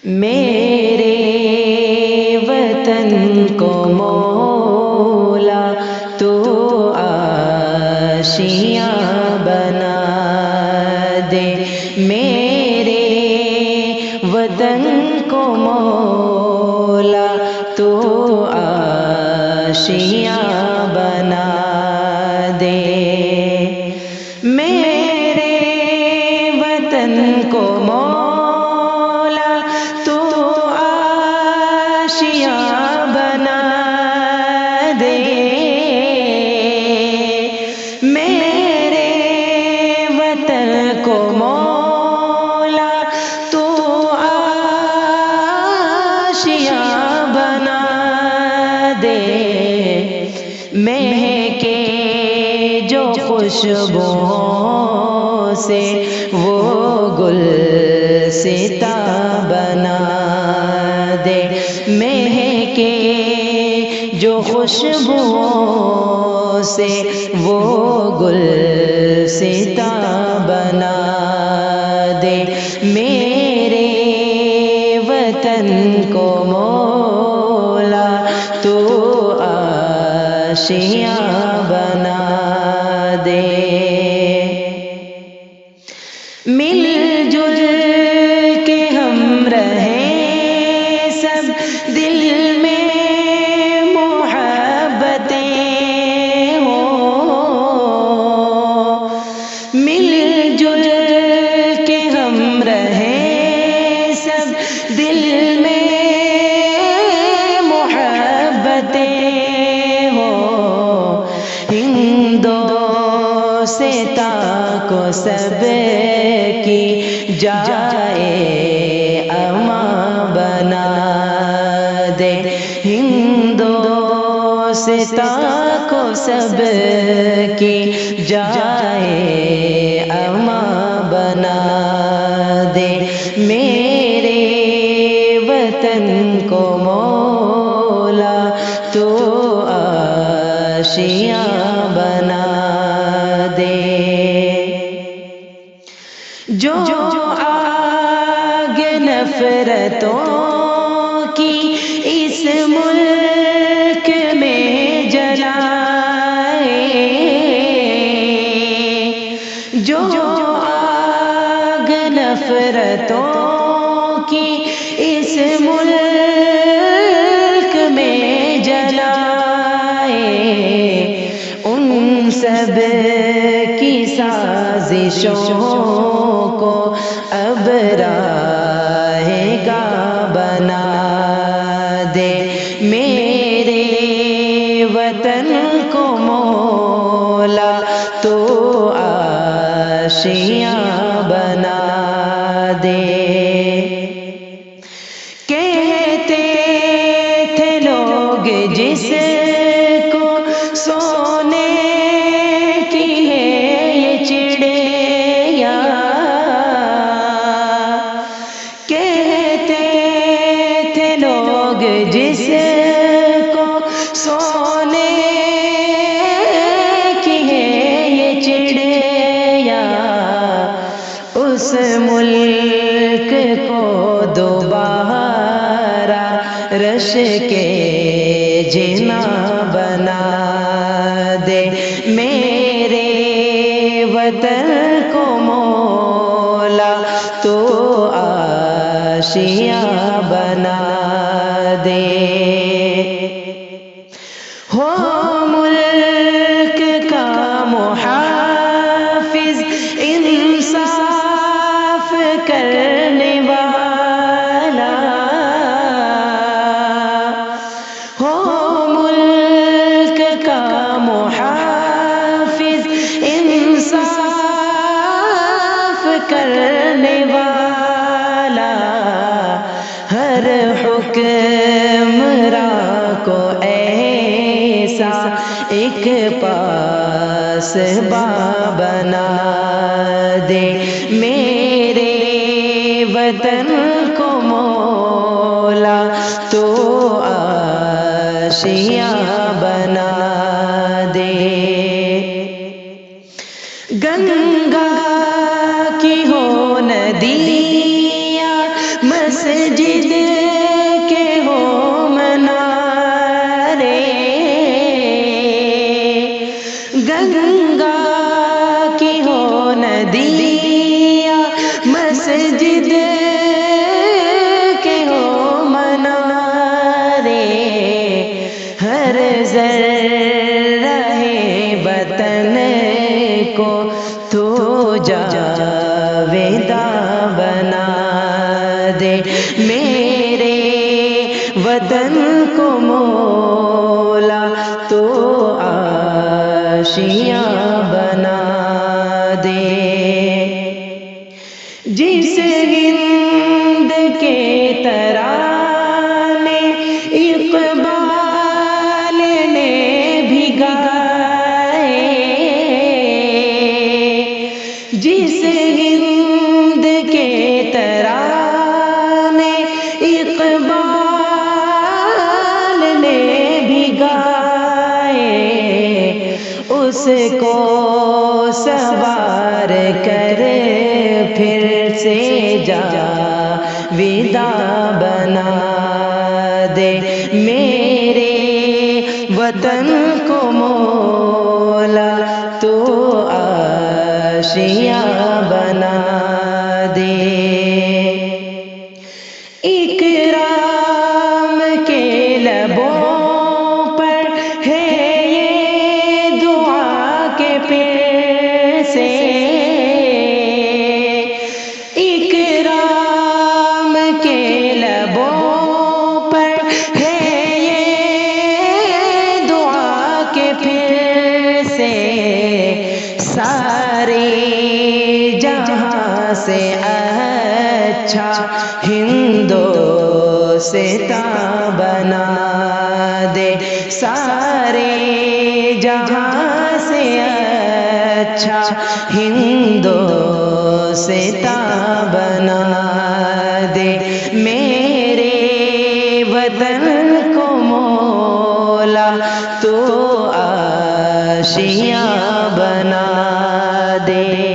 میرے وطن کو مولا تو آشیاں بنا دے، میرے وطن کو مولا تو آشیاں بنا دے، میرے وطن کو مولا تو آشیاں بنا دے، میرے وطن کو مولا تو آشیاں بنا دے، مہکے جو خوشبوؤں سے وہ گلستہ بنا دے، مہکے جو خوشبوؤں سے وہ گلستہ بنا دے، میرے وطن کو مولا تو آشیاں بنا دے، مل جل کے ہم رہیں سب، دل میں محبتیں ہوں، مل جل کے ہم رہیں سب، دل میں محبتیں ہوں، ہندوستاں کو سب کی جائے اماں بنا دے، ہندوستاں کو سب کی جائے اماں بنا دے، میرے وطن کو مولا تو آشیاں بنا دے، جو آگ نفرتوں کی اس ملک میں جلائے، جو آگ نفرتوں کی اس ملک میں جلائے، ان سب کی سازشوں کو اب راہ گاہ بنا دے، میرے وطن کو مولا تو آشیاں بنا دے، کہتے تھے لوگ جس کو سونے کی ہے یہ چڑیا، کہتے تھے لوگ جس کو سونے کی ہے یہ چڑیا، اس ملک کو دوبارہ رش کے جنا بنا دے، میرے وطن کو مولا تو آشیاں بنا دے، ہو ملک کا محافظ انصاف کرنے والا، ہو ملک کا محافظ انصاف کرنے والا، ہر حکمراں کو ایسا ایک پاسباں بنا دے، میرے وطن کو مولا تو آشیاں بنا دے، گنگا کی ہو ندیاں مسجد دیا مسجد کے ہو منارے، ہر ذرہ وطن کو تو جاویدہ بنا دے، میرے وطن کو مولا تو آشیاں بنا دے۔ جس ہند کے ترانے اقبال نے بھگائے، جس ہند کے ترانے اقبال نے بھگائے، اس کو سوار کر پھر سے جاویدہ بنا دے، میرے وطن کو مولا تو آشیاں بنا دے۔ اکرام کے لبوں پر ہے یہ دعا کے پیر سے، اکرام کے لبوں پر ہے یہ دعا کے پیر سے، سارے جہاں سے اچھا ہندوستاں بنا دے، سارے جہاں سے اچھا ہندوستاں بنا دے، میرے وطن کو مولا تو آشیاں بنا دے۔